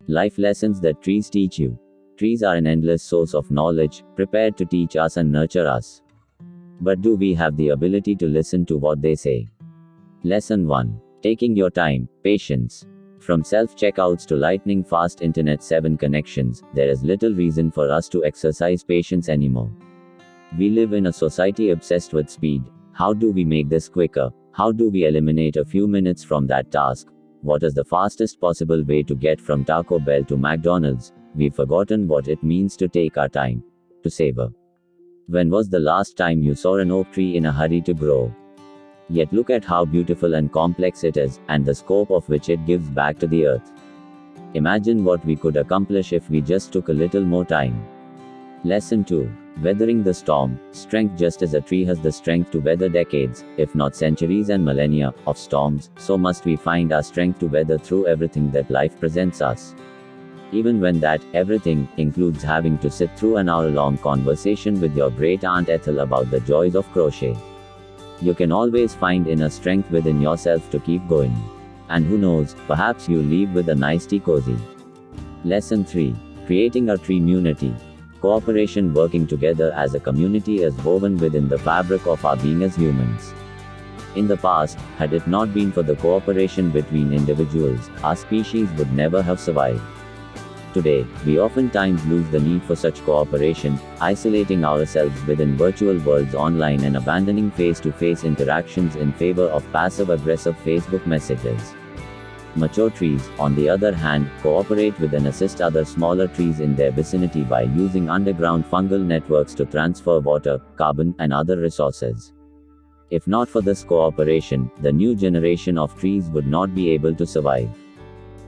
Life lessons that trees teach you. Trees are an endless source of knowledge, prepared to teach us and nurture us. But do we have the ability to listen to what they say? Lesson 1. Taking your time, patience. From self-checkouts to lightning-fast Internet 7 connections, there is little reason for us to exercise patience anymore. We live in a society obsessed with speed. How do we make this quicker? How do we eliminate a few minutes from that task? What is the fastest possible way to get from Taco Bell to McDonald's? We've forgotten what it means to take our time, to savor. When was the last time you saw an oak tree in a hurry to grow? Yet look at how beautiful and complex it is, and the scope of which it gives back to the earth. Imagine what we could accomplish if we just took a little more time. Lesson 2. Weathering the storm. Strength. Just as a tree has the strength to weather decades, if not centuries and millennia, of storms, so must we find our strength to weather through everything that life presents us. Even when that everything includes having to sit through an hour-long conversation with your great aunt Ethel about the joys of crochet. You can always find inner strength within yourself to keep going. And who knows, perhaps you'll leave with a nice tea cozy. Lesson 3. Creating a tree community. Cooperation. Working together as a community is woven within the fabric of our being as humans. In the past, had it not been for the cooperation between individuals, our species would never have survived. Today, we oftentimes lose the need for such cooperation, isolating ourselves within virtual worlds online and abandoning face-to-face interactions in favor of passive-aggressive Facebook messages. Mature trees, on the other hand, cooperate with and assist other smaller trees in their vicinity by using underground fungal networks to transfer water, carbon, and other resources. If not for this cooperation, the new generation of trees would not be able to survive.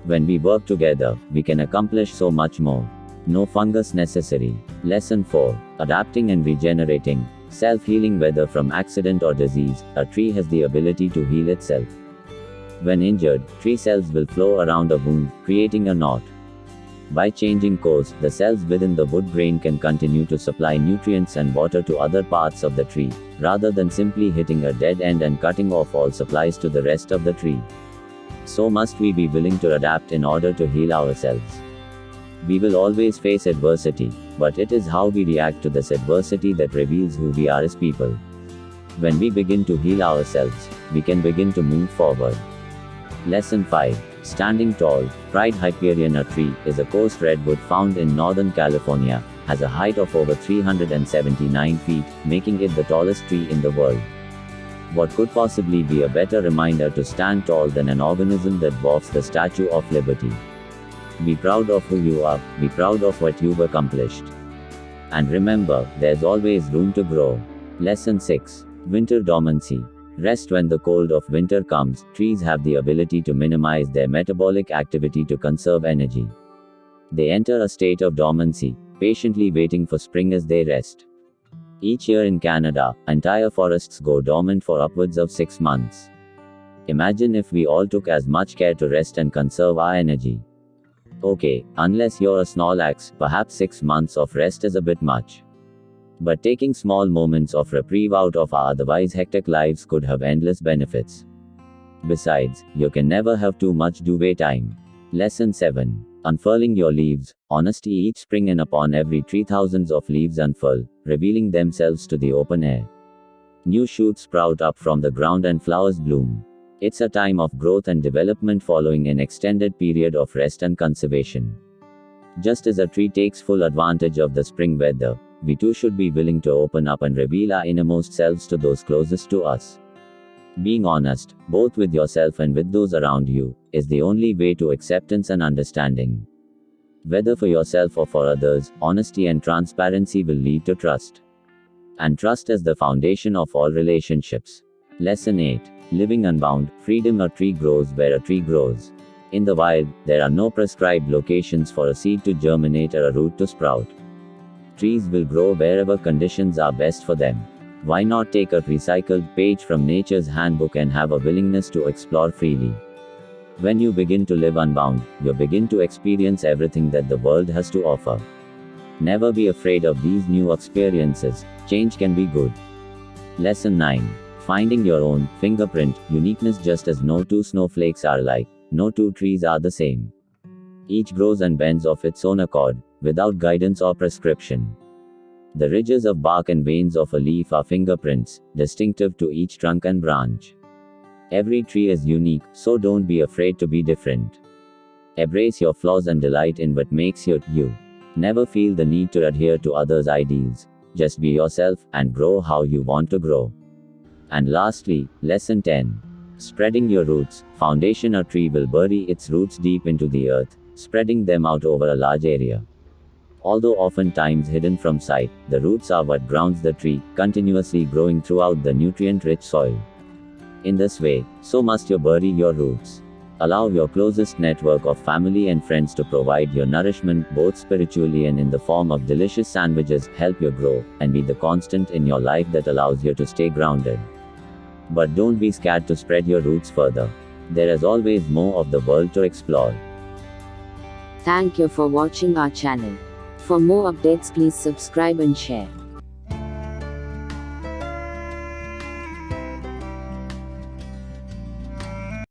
When we work together, we can accomplish so much more. No fungus necessary. Lesson 4. Adapting and regenerating. Self-healing. Whether from accident or disease, a tree has the ability to heal itself. When injured, tree cells will flow around a wound, creating a knot. By changing course, the cells within the wood grain can continue to supply nutrients and water to other parts of the tree, rather than simply hitting a dead end and cutting off all supplies to the rest of the tree. So must we be willing to adapt in order to heal ourselves. We will always face adversity, but it is how we react to this adversity that reveals who we are as people. When we begin to heal ourselves, we can begin to move forward. Lesson 5. Standing tall. Pride. Hyperion. A tree is a coarse redwood found in Northern California, has a height of over 379 feet, making it the tallest tree in the world. What could possibly be a better reminder to stand tall than an organism that dwarfs the Statue of Liberty? Be proud of who you are, be proud of what you've accomplished. And remember, there's always room to grow. Lesson 6. Winter dormancy. Rest. When the cold of winter comes, trees have the ability to minimize their metabolic activity to conserve energy. They enter a state of dormancy, patiently waiting for spring as they rest. Each year in Canada, entire forests go dormant for upwards of 6 months. Imagine if we all took as much care to rest and conserve our energy. Okay, unless you're a Snorlax, perhaps 6 months of rest is a bit much. But taking small moments of reprieve out of our otherwise hectic lives could have endless benefits. Besides, you can never have too much duvet time. Lesson 7. Unfurling your leaves. Honesty. Each spring and upon every tree thousands of leaves unfurl, revealing themselves to the open air. New shoots sprout up from the ground and flowers bloom. It's a time of growth and development following an extended period of rest and conservation. Just as a tree takes full advantage of the spring weather, we too should be willing to open up and reveal our innermost selves to those closest to us. Being honest, both with yourself and with those around you, is the only way to acceptance and understanding. Whether for yourself or for others, honesty and transparency will lead to trust. And trust is the foundation of all relationships. Lesson 8. Living unbound. Freedom. A tree grows where a tree grows. In the wild, there are no prescribed locations for a seed to germinate or a root to sprout. Trees will grow wherever conditions are best for them. Why not take a recycled page from nature's handbook and have a willingness to explore freely? When you begin to live unbound, you begin to experience everything that the world has to offer. Never be afraid of these new experiences. Change can be good. Lesson 9. Finding your own fingerprint. Uniqueness. Just as no two snowflakes are alike, no two trees are the same. Each grows and bends of its own accord, without guidance or prescription. The ridges of bark and veins of a leaf are fingerprints, distinctive to each trunk and branch. Every tree is unique, so don't be afraid to be different. Embrace your flaws and delight in what makes you you. Never feel the need to adhere to others' ideals. Just be yourself, and grow how you want to grow. And lastly, Lesson 10. Spreading your roots. Foundation. A tree will bury its roots deep into the earth, spreading them out over a large area. Although oftentimes hidden from sight, the roots are what grounds the tree, continuously growing throughout the nutrient-rich soil. In this way, so must you bury your roots. Allow your closest network of family and friends to provide your nourishment, both spiritually and in the form of delicious sandwiches, help you grow, and be the constant in your life that allows you to stay grounded. But don't be scared to spread your roots further. There is always more of the world to explore. Thank you for watching our channel. For more updates, please subscribe and share.